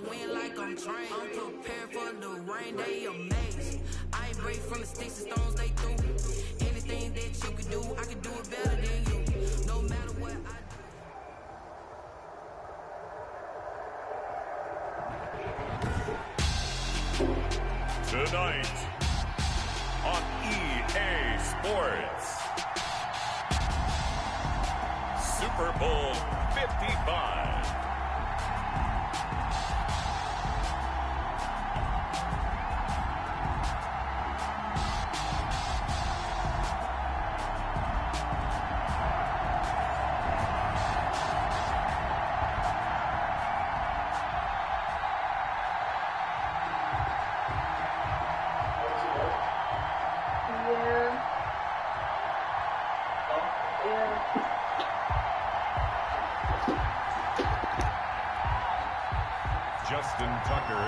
wind like I'm trained. I'm prepared for the rain, they amazing. I ain't break from the sticks and stones they threw. Anything that you can do, I can do it better than you. No matter what I do. Tonight on EA Sports, Super Bowl 55.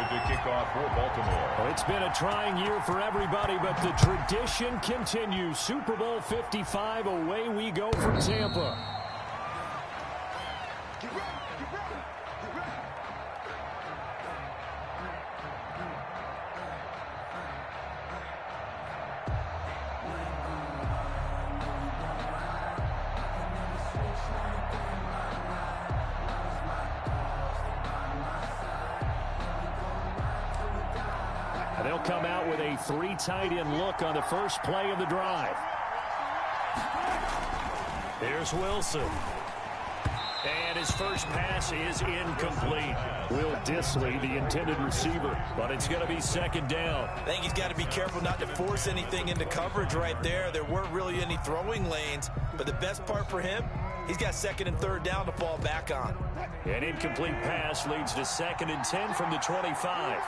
To kick off for Baltimore. Well, it's been a trying year for everybody, but the tradition continues. Super Bowl 55, away we go from Tampa. They'll come out with a 3 tight end look on the first play of the drive. Here's Wilson. And his first pass is incomplete. Will Dissly, the intended receiver, but it's going to be second down. I think he's got to be careful not to force anything into coverage right there. There weren't really any throwing lanes, but the best part for him, he's got second and third down to fall back on. An incomplete pass leads to second and 10 from the 25.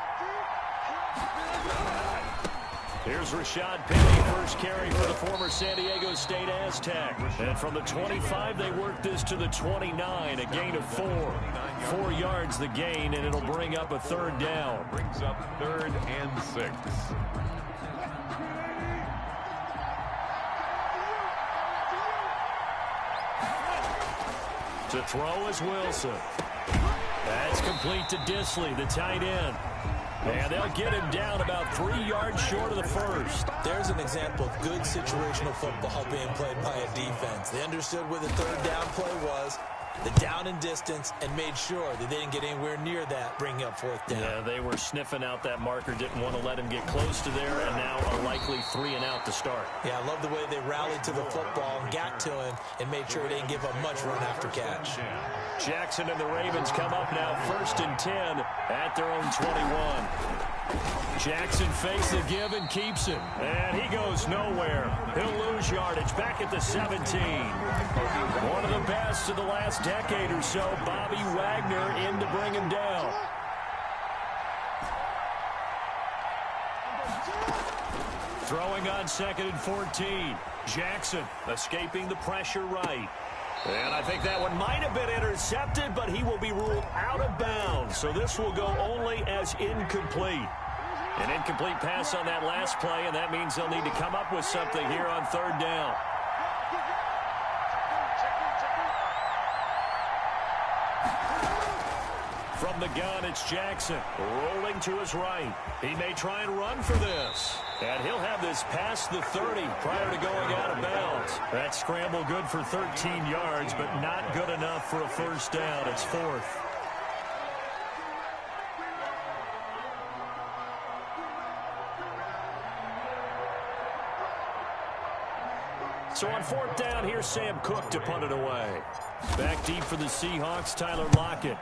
Here's Rashad Penny, first carry for the former San Diego State Aztec. And from the 25, they work this to the 29, a gain of 4. 4 yards the gain, and it'll bring up a third down. Brings up 3rd and 6. To throw is Wilson. That's complete to Dissly, the tight end. And they'll get him down about 3 yards short of the first. There's an example of good situational football being played by a defense. They understood where the third down play was, the down and distance, and made sure that they didn't get anywhere near that, bringing up 4th down. Yeah, they were sniffing out that marker, didn't want to let him get close to there, and now a likely 3 and out to start. Yeah, I love the way they rallied to the football and got to him and made sure they didn't give up much run after catch. Jackson and the Ravens come up now 1st and 10 at their own 21. Jackson fakes the give and keeps it. And he goes nowhere. He'll lose yardage back at the 17. One of the best of the last decade or so, Bobby Wagner in to bring him down. Throwing on 2nd and 14. Jackson escaping the pressure right. And I think that one might have been intercepted, but he will be ruled out of bounds. So this will go only as incomplete. An incomplete pass on that last play, and that means they'll need to come up with something here on 3rd down. From the gun, it's Jackson rolling to his right. He may try and run for this. And he'll have this past the 30 prior to going out of bounds. That scramble good for 13 yards, but not good enough for a first down. It's 4th. So on 4th down, here's Sam Cook to punt it away. Back deep for the Seahawks, Tyler Lockett.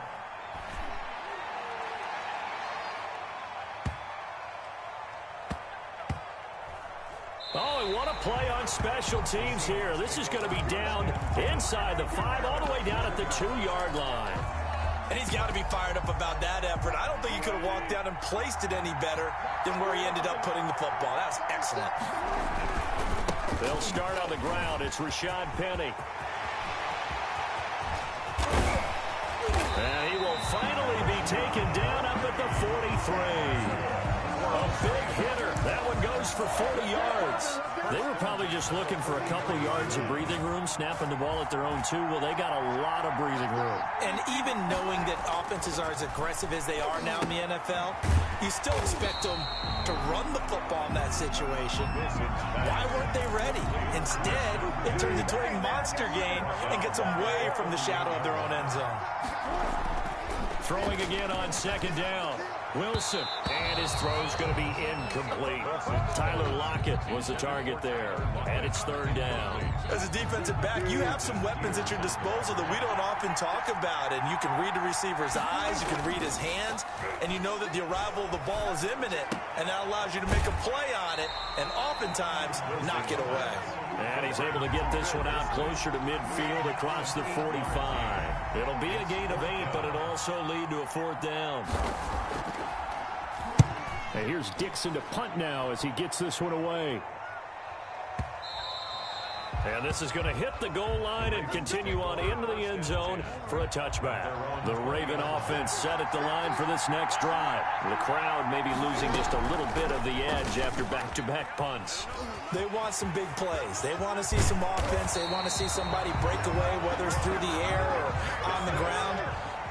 Oh, and what a play on special teams here. This is going to be down inside the 5, all the way down at the 2-yard line. And he's got to be fired up about that effort. I don't think he could have walked down and placed it any better than where he ended up putting the football. That was excellent. They'll start on the ground. It's Rashad Penny. And he will finally be taken down up at the 43. A big hitter. That one goes for 40 yards. They were probably just looking for a couple yards of breathing room, snapping the ball at their own 2. Well, they got a lot of breathing room. And even knowing that offenses are as aggressive as they are now in the NFL, you still expect them to run the football in that situation. Why weren't they ready? Instead, it turns into a monster gain and gets them way from the shadow of their own end zone. Throwing again on second down. Wilson, and his throw's going to be incomplete. Tyler Lockett was the target there, and it's third down. As a defensive back, you have some weapons at your disposal that we don't often talk about, and you can read the receiver's eyes, you can read his hands, and you know that the arrival of the ball is imminent, and that allows you to make a play on it, and oftentimes knock it away. And he's able to get this one out closer to midfield across the 45. It'll be a gain of 8, but it'll also lead to a fourth down. And here's Dixon to punt now as he gets this one away. And this is going to hit the goal line and continue on into the end zone for a touchback. The Raven offense set at the line for this next drive. The crowd may be losing just a little bit of the edge after back-to-back punts. They want some big plays. They want to see some offense. They want to see somebody break away, whether it's through the air or on the ground.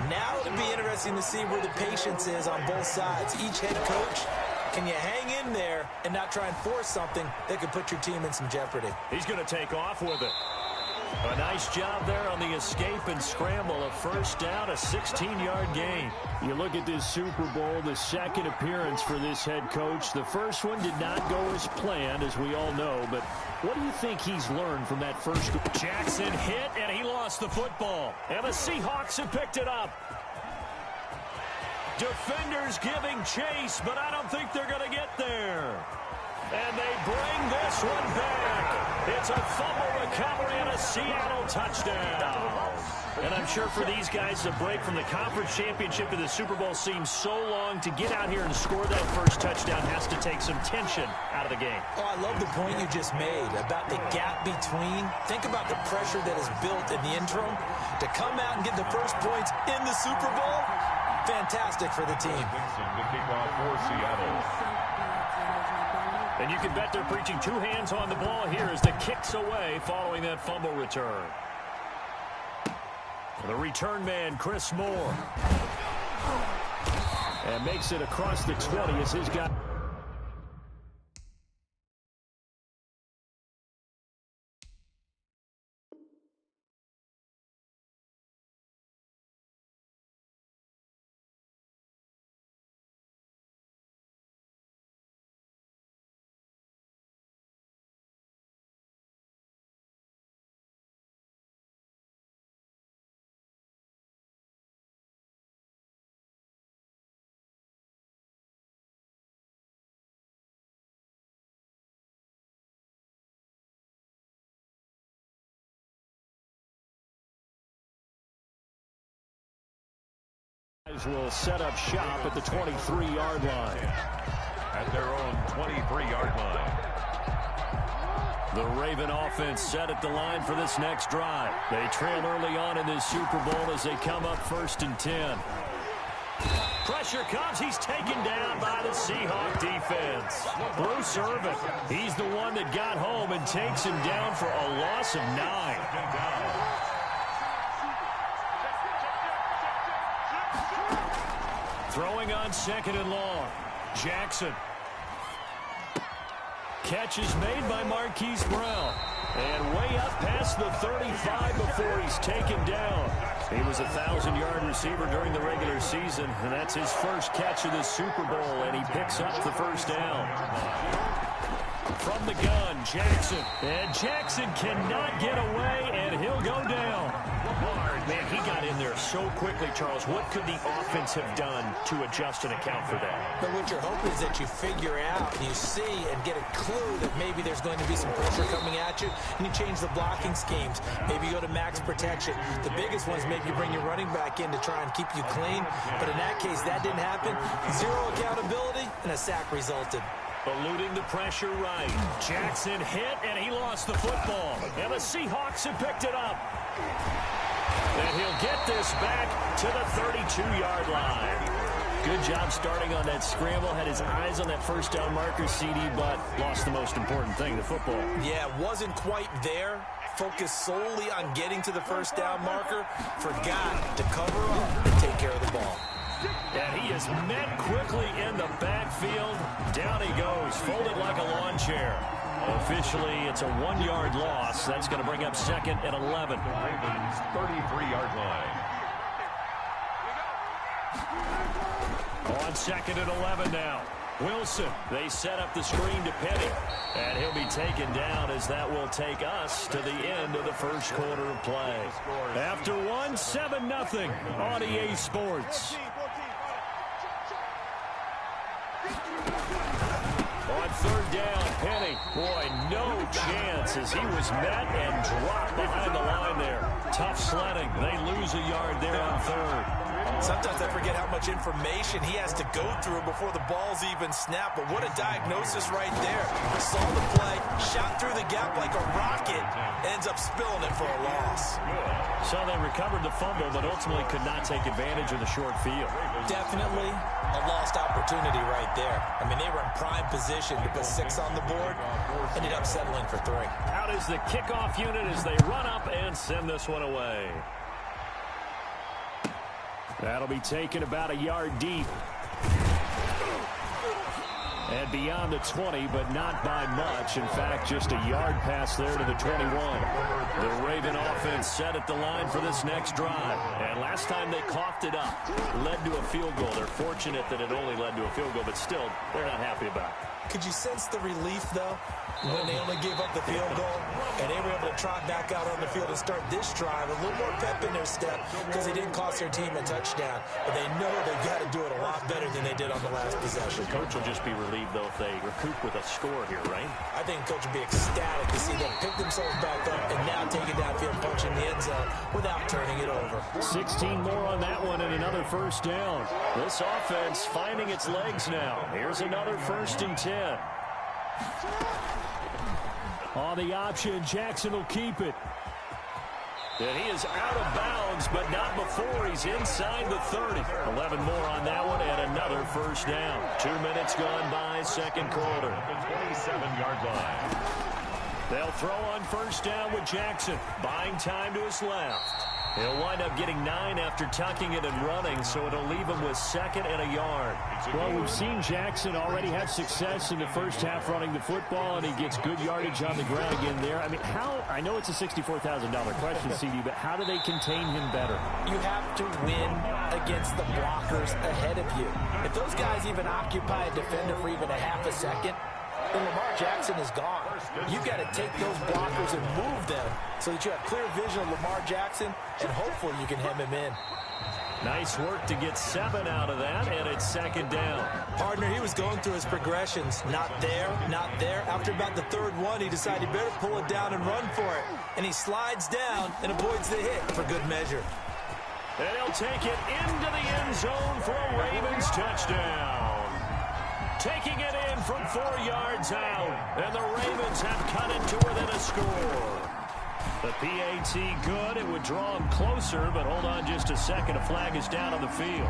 Now it'll be interesting to see where the patience is on both sides. Each head coach, can you hang in there and not try and force something that could put your team in some jeopardy? He's going to take off with it. A nice job there on the escape and scramble. A first down, a 16-yard gain. You look at this Super Bowl, the second appearance for this head coach. The first one did not go as planned, as we all know. But what do you think he's learned from that first? Jackson hit, and he lost the football. And the Seahawks have picked it up. Defenders giving chase, but I don't think they're going to get there. And they bring this one back. It's a fumble recovery and a Seattle touchdown. And I'm sure for these guys, the break from the conference championship to the Super Bowl seems so long. To get out here and score that first touchdown has to take some tension out of the game. Oh, I love the point you just made about the gap between. Think about the pressure that is built in the interim. To come out and get the first points in the Super Bowl, fantastic for the team. The kickoff for Seattle. And you can bet they're preaching 2 hands on the ball here as the kick's away following that fumble return. The return man, Chris Moore. And makes it across the 20 as his guy. Will set up shop at the 23-yard line. At their own 23-yard line. The Raven offense set at the line for this next drive. They trail early on in this Super Bowl as they come up 1st and 10. Pressure comes. He's taken down by the Seahawks defense. Bruce Irvin, he's the one that got home and takes him down for a loss of 9. Throwing on 2nd and long. Jackson. Catch is made by Marquise Brown. And way up past the 35 before he's taken down. He was a 1,000-yard receiver during the regular season, and that's his first catch of the Super Bowl, and he picks up the first down. From the gun, Jackson. And Jackson cannot get away, and he'll go down. Man, he got in there so quickly, Charles. What could the offense have done to adjust and account for that? But what you're hoping is that you figure out and you see and get a clue that maybe there's going to be some pressure coming at you, and you change the blocking schemes. Maybe you go to max protection. The biggest one is maybe you bring your running back in to try and keep you clean. But in that case, that didn't happen. 0 accountability, and a sack resulted. Eluding the pressure right. Jackson hit, and he lost the football. And the Seahawks have picked it up. And he'll get this back to the 32-yard line. Good job starting on that scramble. Had his eyes on that first down marker, CD, but lost the most important thing, the football. Yeah, wasn't quite there. Focused solely on getting to the first down marker. Forgot to cover up and take care of the ball. And he is met quickly in the backfield. Down he goes, folded like a lawn chair. Officially, it's a 1-yard loss. That's going to bring up second and 11. Ravens 33-yard line. On second and 11 now. Wilson, they set up the screen to Penny. And he'll be taken down as that will take us to the end of the first quarter of play. After one, 7-0 on EA Sports. On third down, Penny. Boy, no chance as he was met and dropped behind the line there. Tough sledding. They lose a yard there on third. Sometimes I forget how much information he has to go through before the ball's even snapped. But what a diagnosis right there. Saw the play, shot through the gap like a rocket, ends up spilling it for a loss. So they recovered the fumble, but ultimately could not take advantage of the short field. Definitely a lost opportunity right there. I mean, they were in prime position to put 6 on the board. Ended up settling for 3. Out is the kickoff unit as they run up and send this one away. That'll be taken about a yard deep. And beyond the 20, but not by much. In fact, just a yard pass there to the 21. The Raven offense set at the line for this next drive. And last time they coughed it up, led to a field goal. They're fortunate that it only led to a field goal, but still, they're not happy about it. Could you sense the relief, though, when they only gave up the field goal and they were able to trot back out on the field and start this drive? A little more pep in their step because they didn't cost their team a touchdown. But they know they've got to do it a lot better than they did on the last possession. Coach will just be relieved, though, if they recoup with a score here, right? I think Coach will be ecstatic to see them pick themselves back up and now take it downfield, punch in the end zone without turning it over. 16 more on that one and another first down. This offense finding its legs now. Here's another 1st and 10. On the option, Jackson will keep it. And he is out of bounds, but not before he's inside the 30. 11 more on that one and another first down. 2 minutes gone by, second quarter. The 27-yard line. They'll throw on first down with Jackson. Buying time to his left. He'll wind up getting 9 after tucking it and running, so it'll leave him with 2nd and a yard. Well, we've seen Jackson already have success in the first half running the football, and he gets good yardage on the ground again there. I mean, I know it's a $64,000 question, CD, but how do they contain him better? You have to win against the blockers ahead of you. If those guys even occupy a defender for even a half a second, then Lamar Jackson is gone. You've got to take those blockers and move them so that you have clear vision of Lamar Jackson, and hopefully you can hem him in. Nice work to get 7 out of that, and it's 2nd down. Partner, he was going through his progressions. Not there, not there. After about the 3rd one, he decided he better pull it down and run for it. And he slides down and avoids the hit for good measure. And he'll take it into the end zone for a Ravens touchdown. Taking it in from 4 yards out, and the Ravens have cut it to within a score. The PAT good. It would draw him closer, but hold on just a second. A flag is down on the field.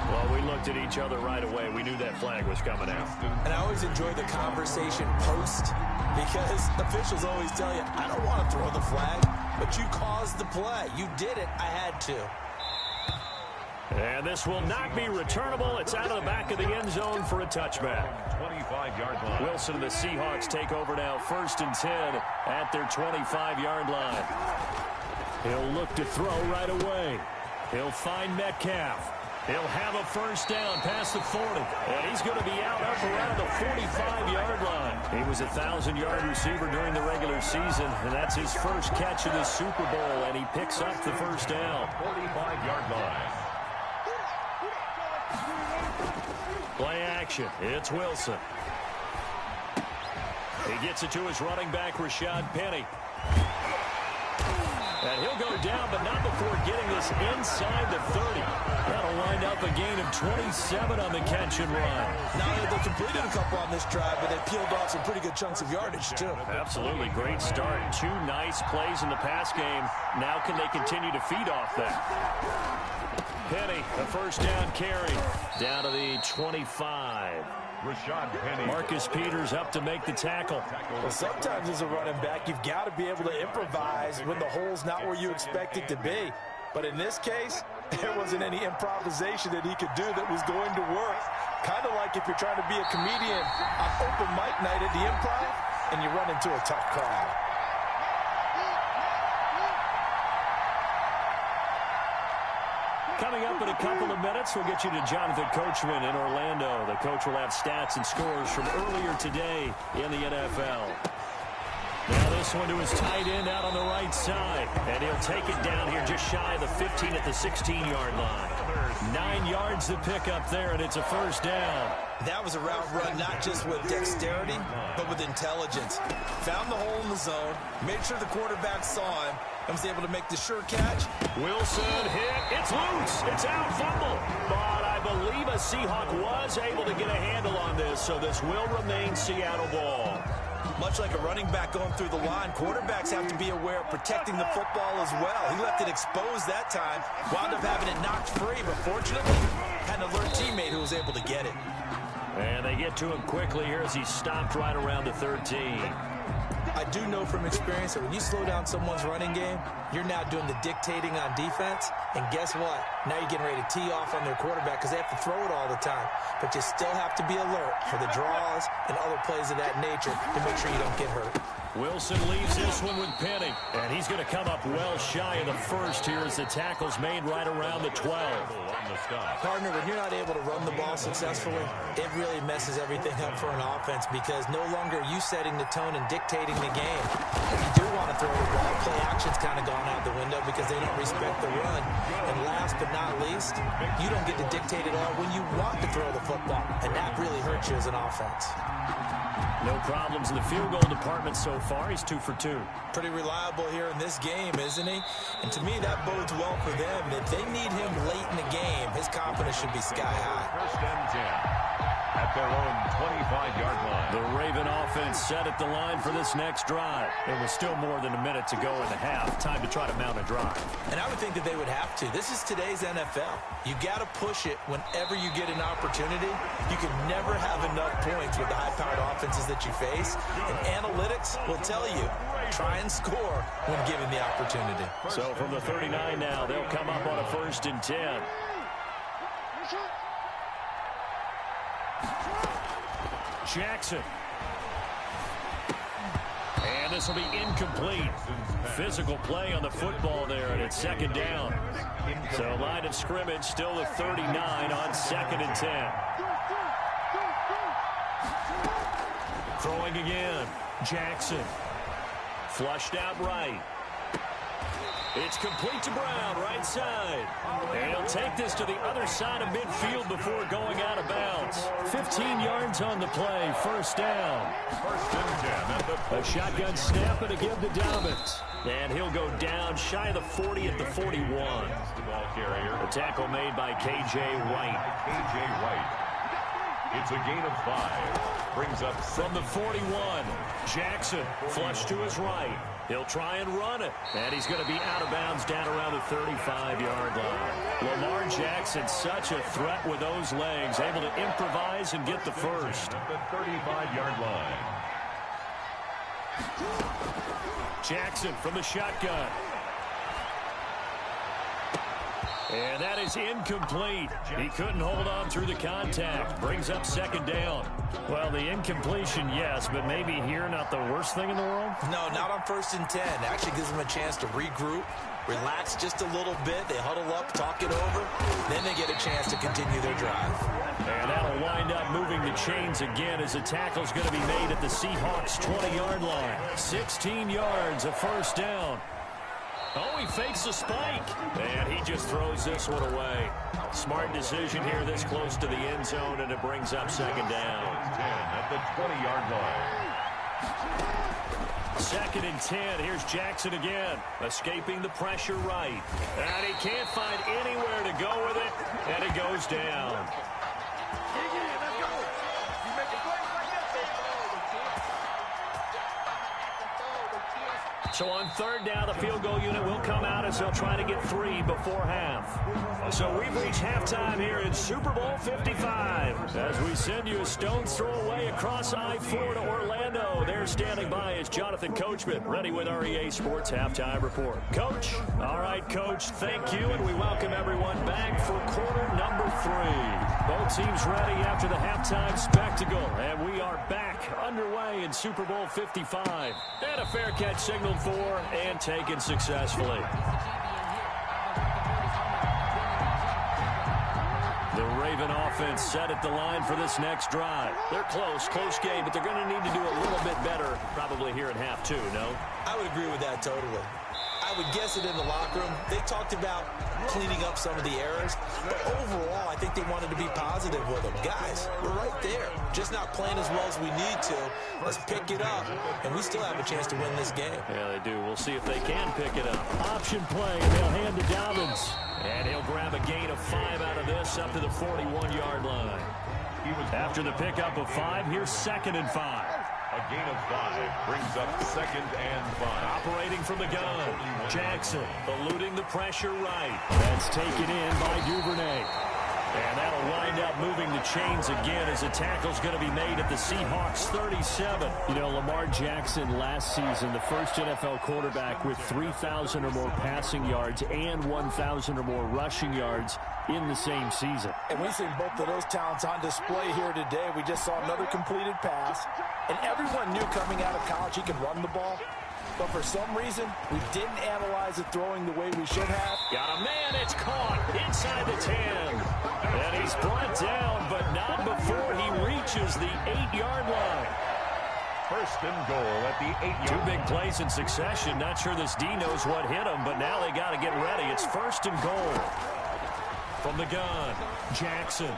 Well, we looked at each other right away. We knew that flag was coming out. And I always enjoy the conversation post because officials always tell you, I don't want to throw the flag, but you caused the play. You did it. I had to. And this will not be returnable. It's out of the back of the end zone for a touchback. 25-yard line. Wilson and the Seahawks take over now, 1st and 10 at their 25-yard line. He'll look to throw right away. He'll find Metcalf. He'll have a first down past the 40. And he's going to be out up around the 45-yard line. He was a 1,000-yard receiver during the regular season, and that's his first catch of the Super Bowl, and he picks up the first down. 45-yard line. Play action. It's Wilson. He gets it to his running back, Rashad Penny. And he'll go down, but not before getting this inside the 30. That'll wind up a gain of 27 on the catch and run. Now, they completed a couple on this drive, but they peeled off some pretty good chunks of yardage, too. Absolutely. Great start. 2 nice plays in the pass game. Now can they continue to feed off that? Penny, the first down carry, down to the 25. Marcus Peters up to make the tackle. Well, sometimes as a running back, you've got to be able to improvise when the hole's not where you expect it to be. But in this case, there wasn't any improvisation that he could do that was going to work. Kind of like if you're trying to be a comedian on open mic night at the Improv and you run into a tough crowd. Coming up in a couple of minutes, we'll get you to Jonathan Coachman in Orlando. The coach will have stats and scores from earlier today in the NFL. Now this one to his tight end out on the right side. And he'll take it down here just shy of the 15 at the 16-yard line. 9 yards to pick up there, and it's a first down. That was a route run not just with dexterity, but with intelligence. Found the hole in the zone, made sure the quarterback saw him, and was able to make the sure catch. Wilson hit. It's loose. It's out. Fumble. But I believe a Seahawk was able to get a handle on this, so this will remain Seattle ball. Much like a running back going through the line, quarterbacks have to be aware of protecting the football as well. He left it exposed that time, wound up having it knocked free, but fortunately, had an alert teammate who was able to get it. And they get to him quickly here as he stopped right around the 13. I do know from experience that when you slow down someone's running game, you're now doing the dictating on defense. And guess what? Now you're getting ready to tee off on their quarterback because they have to throw it all the time. But you still have to be alert for the draws and other plays of that nature to make sure you don't get hurt. Wilson leaves this one with Penny, and he's going to come up well shy of the first here as the tackle's made right around the 12. Partner, when you're not able to run the ball successfully, it really messes everything up for an offense because no longer are you setting the tone and dictating the game. If you do want to throw the ball, play action's kind of gone out the window because they don't respect the run. And last but not least, you don't get to dictate it all when you want to throw the football, and that really hurts you as an offense. No problems in the field goal department so far. He's 2 for 2. Pretty reliable here in this game, isn't he? And to me, that bodes well for them. If they need him late in the game, his confidence should be sky high. First and 10 at their own 25-yard line. The Raven offense set at the line for this next drive. It was still more than a minute to go in the half. Time to try to mount a drive. And I would think that they would have to. This is today's NFL. You got to push it whenever you get an opportunity. You can never have enough points with the high-powered offenses that you face. And analytics will tell you, try and score when given the opportunity. So from the 39 now, they'll come up on a 1st and 10. Jackson. And this will be incomplete. Physical play on the football there, and it's 2nd down. So line of scrimmage still the 39 on 2nd and 10. Throwing again. Jackson. Flushed out right. It's complete to Brown, right side. And he'll take this to the other side of midfield before going out of bounds. 15 yards on the play, 1st down. First and 10 at the A shotgun snap and a give to Dobbins. And he'll go down shy of the 40 at the 41. the ball carrier. A tackle made by K.J. White. K.J. White. It's a gain of 5. Brings up From the 41, Jackson flush to his right. He'll try and run it. And he's going to be out of bounds down around the 35-yard line. Lamar Jackson, such a threat with those legs, able to improvise and get the first. at the 35-yard line. Jackson from the shotgun. And that is incomplete. He couldn't hold on through the contact. Brings up 2nd down. Well, the incompletion, yes, but maybe here not the worst thing in the world? No, not on 1st and 10. Actually gives them a chance to regroup, relax just a little bit. They huddle up, talk it over. Then they get a chance to continue their drive. And that'll wind up moving the chains again as the tackle's going to be made at the Seahawks' 20-yard line. 16 yards, a 1st down. Oh, he fakes a spike. And he just throws this one away. Smart decision here this close to the end zone, and it brings up 2nd down. 10 at the 20-yard line. 2nd and 10. Here's Jackson again. Escaping the pressure right. And he can't find anywhere to go with it. And it goes down. So on third down, the field goal unit will come out as they'll try to get 3 before half. So we've reached halftime here in Super Bowl 55. As we send you a stone's throw away across I-4 to Orlando. There standing by is Jonathan Coachman, ready with our EA Sports Halftime Report. Coach, all right, Coach, thank you, and we welcome everyone back for quarter number 3. Both teams ready after the halftime spectacle, and we are back underway in Super Bowl 55. And a fair catch signaled for and taken successfully. The Raven offense set at the line for this next drive. They're close game, but they're going to need to do a little bit better probably here in half 2, no? I would agree with that totally. I would guess it in the locker room. They talked about cleaning up some of the errors, but overall, I think they wanted to be positive with them. Guys, we're right there, just not playing as well as we need to. Let's pick it up, and we still have a chance to win this game. Yeah, they do. We'll see if they can pick it up. Option play, and they'll hand to Dobbins. And he'll grab a gain of 5 out of this up to the 41-yard line. After the pickup of 5, here's 2nd and 5. A gain of 5 brings up 2nd and 5. Operating from the gun, Jackson eluding the pressure right. That's taken in by Duvernay. And that'll wind up moving the chains again as the tackle's going to be made at the Seahawks 37. You know, Lamar Jackson last season, the first NFL quarterback with 3,000 or more passing yards and 1,000 or more rushing yards in the same season. And we've seen both of those talents on display here today. We just saw another completed pass. And everyone knew coming out of college he could run the ball. But for some reason, we didn't analyze it throwing the way we should have. Got a man, it's caught inside the 10. And he's brought down, but not before he reaches the 8-yard line. 1st and goal at the 8-yard line. 2 big plays in succession. Not sure this D knows what hit him, but now they got to get ready. It's 1st and goal. From the gun, Jackson.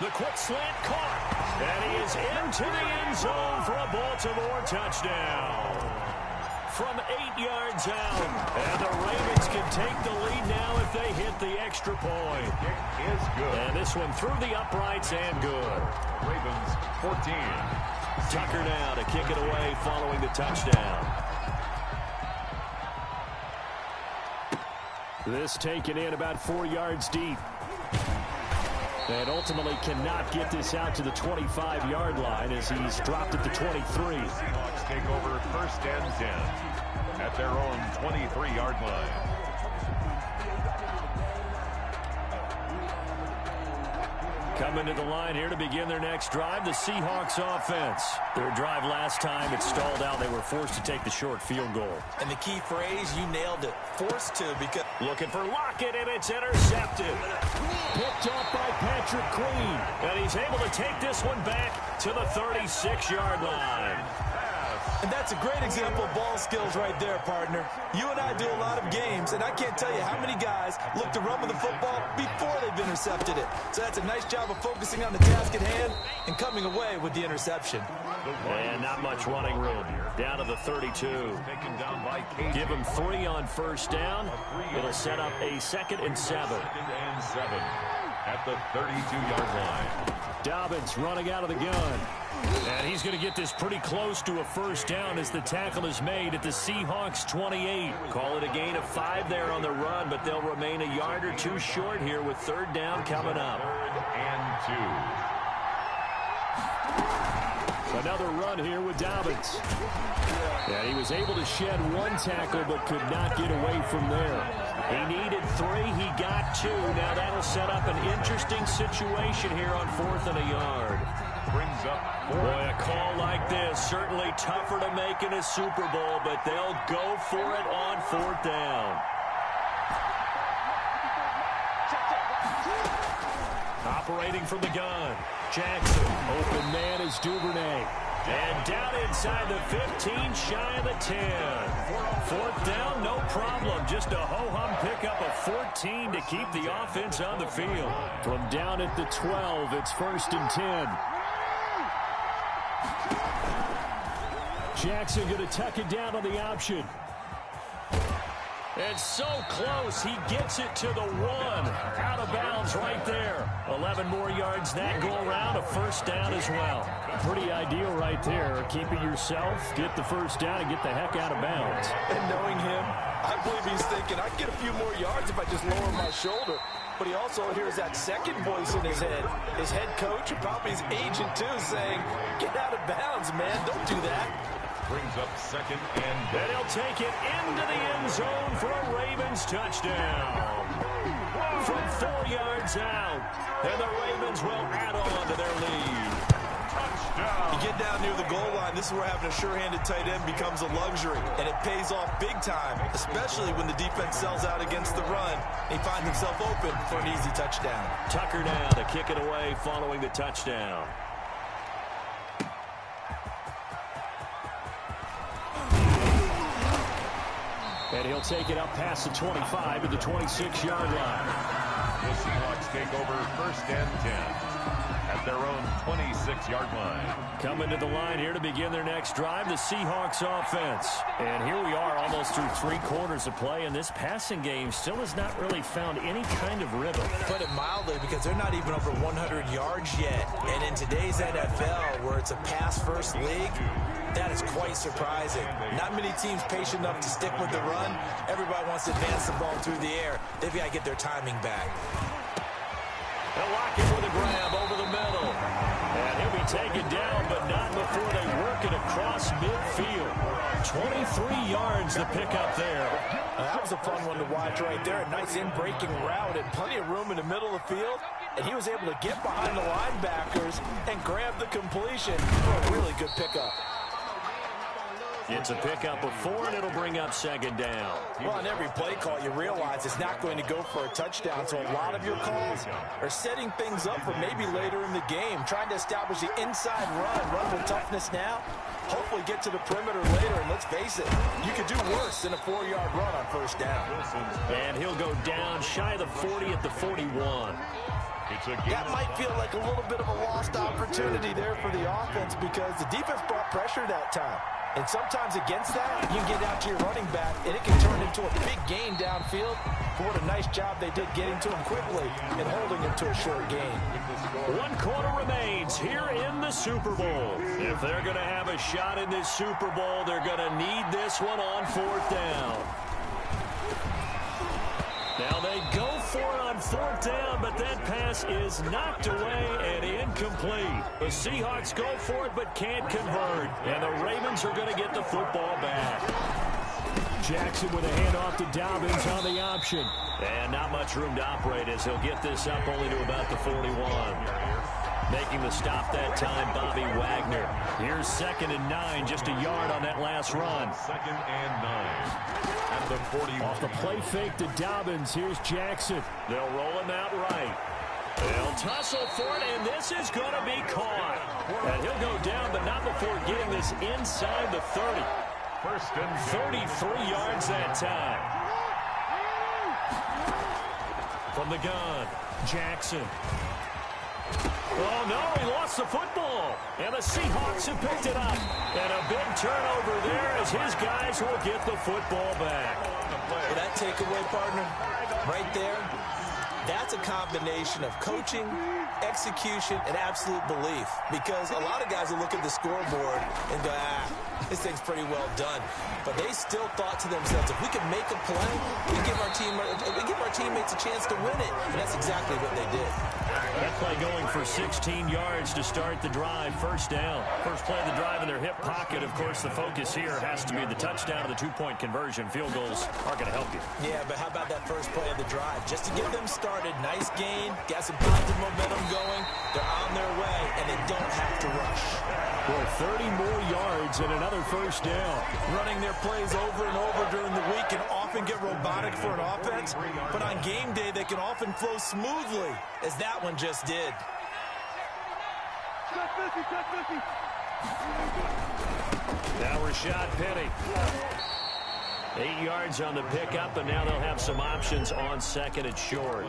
The quick slant caught. And he is into the end zone for a Baltimore touchdown. From 8 yards out. And the Ravens can take the lead now if they hit the extra point. Kick is good. And this one through the uprights and good. Ravens 14. Tucker now to kick it away following the touchdown. This taken in about 4 yards deep. And ultimately cannot get this out to the 25-yard line as he's dropped at the 23. Seahawks take over 1st and 10 at their own 23-yard line. Coming to the line here to begin their next drive, the Seahawks offense. Their drive last time, it stalled out. They were forced to take the short field goal. And the key phrase, you nailed it. Forced to, because... Looking for Lockett, and it's intercepted. Picked off by Patrick Queen. And he's able to take this one back to the 36-yard line. And that's a great example of ball skills right there, partner. You and I do a lot of games, and I can't tell you how many guys look to run with the football before they've intercepted it. So that's a nice job of focusing on the task at hand and coming away with the interception. And not much running room. Down to the 32. Give him 3 on 1st down. It'll set up a 2nd and 7. 2nd and 7 at the 32-yard line. Dobbins running out of the gun. And he's going to get this pretty close to a 1st down as the tackle is made at the Seahawks 28. Call it a gain of 5 there on the run, but they'll remain a yard or 2 short here with 3rd down coming up. 3rd and 2. Another run here with Dobbins. And he was able to shed 1 tackle but could not get away from there. He needed 3. He got 2. Now that'll set up an interesting situation here on 4th and a yard. Brings up 4. Boy, a call like this, certainly tougher to make in a Super Bowl, but they'll go for it on 4th down. Operating from the gun, Jackson. Open man is Duvernay. And down inside the 15, shy of the 10. 4th down, no problem. Just a ho-hum pickup of 14 to keep the offense on the field. From down at the 12, it's 1st and 10. Jackson going to tuck it down on the option. It's so close. He gets it to the 1. Out of bounds right there. 11 more yards that go around. A first down as well. Pretty ideal right there. Keep it yourself, get the first down, and get the heck out of bounds. And knowing him, I believe he's thinking, I can get a few more yards if I just lower my shoulder. But he also hears that second voice in his head. His head coach and probably his agent, too, saying, get out of bounds, man. Don't do that. Brings up second and And he'll take it into the end zone for a Ravens touchdown. From 4 yards out. And the Ravens will add on to their lead. touchdown. You get down near the goal line, this is where having a sure-handed tight end becomes a luxury. And it pays off big time, especially when the defense sells out against the run. And he finds himself open for an easy touchdown. Tucker now to kick it away following the touchdown. And he'll take it up past the 25 to the 26-yard line. The Seahawks take over first and 10 at their own 26-yard line. Coming to the line here to begin their next drive, the Seahawks offense. And here we are almost through 3 quarters of play, and this passing game still has not really found any kind of rhythm. Put it mildly, because they're not even over 100 yards yet. And in today's NFL, where it's a pass-first league, that is quite surprising. Not many teams patient enough to stick with the run. Everybody wants to advance the ball through the air. They've got to get their timing back. They'll lock it with a grab over the middle. And he'll be taken down, but not before they work it across midfield. 23 yards to pick up there. That was a fun one to watch right there. A nice in-breaking route and plenty of room in the middle of the field. And he was able to get behind the linebackers and grab the completion for a really good pickup. It's a pickup of 4, and it'll bring up second down. Well, on every play call, you realize it's not going to go for a touchdown. So a lot of your calls are setting things up for maybe later in the game, trying to establish the inside run with toughness now. Hopefully get to the perimeter later, and let's face it, you could do worse than a 4-yard run on first down. And he'll go down shy of the 40 at the 41. That might feel like a little bit of a lost opportunity there for the offense because the defense brought pressure that time. And sometimes against that, you can get out to your running back, and it can turn into a big gain downfield. But what a nice job they did getting to him quickly and holding him to a short gain. 1 quarter remains here in the Super Bowl. If they're going to have a shot in this Super Bowl, they're going to need this one on 4th down. Now they go for it on 4th down, but that pass is knocked away and incomplete. The Seahawks go for it but can't convert, and the Ravens are going to get the football back. Jackson with a handoff to Dobbins on the option. And not much room to operate as he'll get this up only to about the 41. Making the stop that time, Bobby Wagner. Here's 2nd and 9, just a yard on that last run. 2nd and 9. At the 41. Off the play fake to Dobbins, here's Jackson. They'll roll him out right. They'll tussle for it, and this is going to be caught. And he'll go down, but not before getting this inside the 30. First and 33 yards that time. From the gun, Jackson. Oh, no, he lost the football. And the Seahawks have picked it up. And a big turnover there as his guys will get the football back. For that takeaway, partner, right there, that's a combination of coaching, execution, and absolute belief. Because a lot of guys will look at the scoreboard and go, this thing's pretty well done. But they still thought to themselves, if we can make a play, we give our teammates a chance to win it. And that's exactly what they did. That play going for 16 yards to start the drive. First down. First play of the drive in their hip pocket. Of course, the focus here has to be the touchdown of the 2-point conversion. Field goals are going to help you. Yeah, but how about that first play of the drive? Just to get them started. Nice gain. Got some positive momentum going. They're on their way, and they don't have to rush. Boy, 30 more yards and another first down. Running their plays over and over during the week can often get robotic for an offense, but on game day they can often flow smoothly, as that one just did. Now Rashad Penny. 8 yards on the pickup, and now they'll have some options on second and short.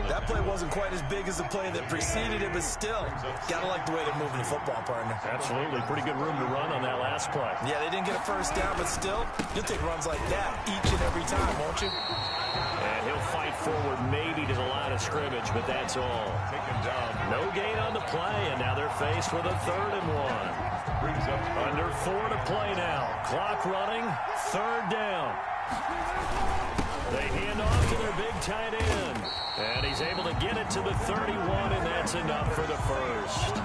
That play wasn't quite as big as the play that preceded it, but still, gotta like the way they're moving the football, partner. Absolutely. Pretty good room to run on that last play. Yeah, they didn't get a first down, but still, you'll take runs like that each and every time, won't you? And he'll fight forward maybe to the line of scrimmage, but that's all. No gain on the play, and now they're faced with a 3rd and 1. Under 4 to play now. Clock running, 3rd down. They hand off to their big tight end. And he's able to get it to the 31, and that's enough for the first.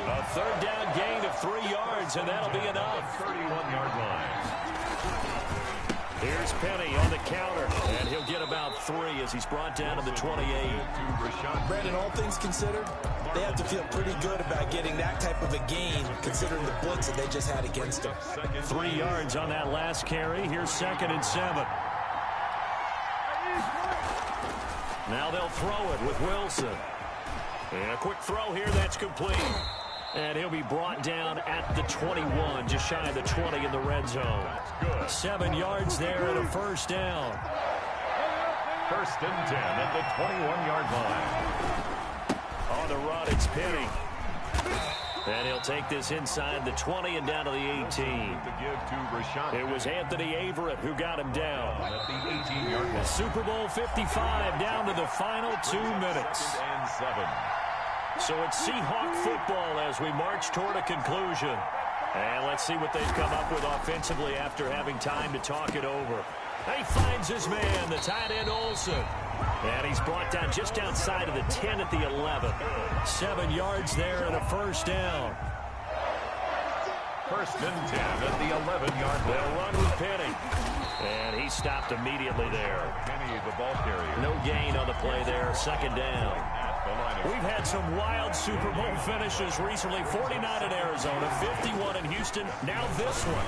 A 3rd down gain of 3 yards, and that'll be enough. 31-yard line. Here's Penny on the counter, and he'll get about 3 as he's brought down to the 28. Brandon, all things considered, they have to feel pretty good about getting that type of a gain, considering the blitz that they just had against them. 3 yards on that last carry. Here's 2nd and 7. Now they'll throw it with Wilson. And a quick throw here, that's complete. And he'll be brought down at the 21, just shy of the 20 in the red zone. 7 yards there and a first down. 1st and 10 at the 21-yard line. On the run, it's Penny. And he'll take this inside the 20 and down to the 18. It was Anthony Averett who got him down. At the 18-yard line. Super Bowl 55 down to the final 2 minutes. 2nd and 7. So it's Seahawk football as we march toward a conclusion. And let's see what they've come up with offensively after having time to talk it over. He finds his man, the tight end Olsen. And he's brought down just outside of the 10 at the 11. 7 yards there and a first down. 1st and 10 at the 11-yard line. They'll run with Penny. And he stopped immediately there. Penny, the ball carrier. No gain on the play there. 2nd down. We've had some wild Super Bowl finishes recently. 49 in Arizona, 51 in Houston. Now this one.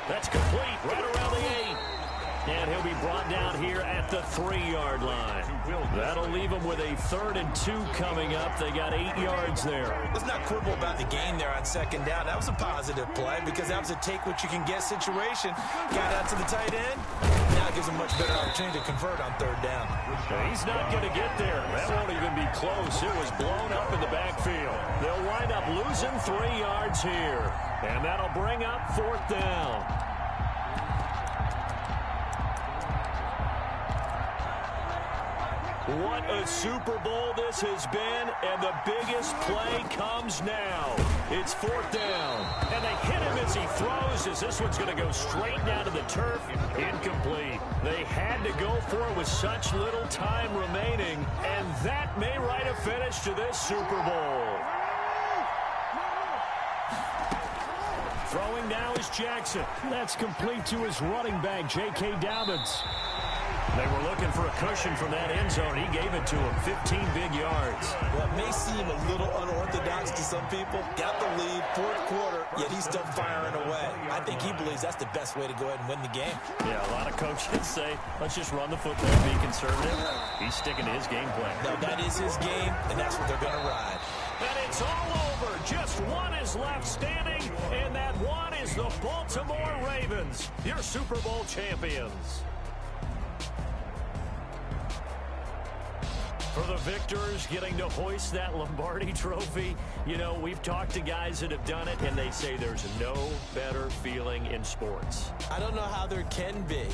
That's complete right around the 8. And he'll be brought down here at the 3-yard line. That'll leave him with a 3rd and 2 coming up. They got 8 yards there. Let's not quibble about the gain there on 2nd down. That was a positive play because that was a take-what-you-can-get situation. Got out to the tight end. Now it gives him a much better opportunity to convert on 3rd down. He's not going to get there. That won't even be close. It was blown up in the backfield. They'll wind up losing 3 yards here. And that'll bring up 4th down. What a Super Bowl this has been, and the biggest play comes now. It's 4th down, and they hit him as he throws, as this one's going to go straight down to the turf. Incomplete. They had to go for it with such little time remaining, and that may write a finish to this Super Bowl. Throwing now is Jackson. That's complete to his running back, J.K. Dobbins. They were looking for a cushion from that end zone. He gave it to him, 15 big yards. Well, it may seem a little unorthodox to some people. Got the lead, 4th quarter, yet he's still firing away. I think he believes that's the best way to go ahead and win the game. Yeah, a lot of coaches say, let's just run the football, be conservative. He's sticking to his game plan. No, that is his game, and that's what they're going to ride. And it's all over. Just one is left standing, and that one is the Baltimore Ravens, your Super Bowl champions. For the victors getting to hoist that Lombardi trophy, you know, we've talked to guys that have done it, and they say there's no better feeling in sports. I don't know how there can be.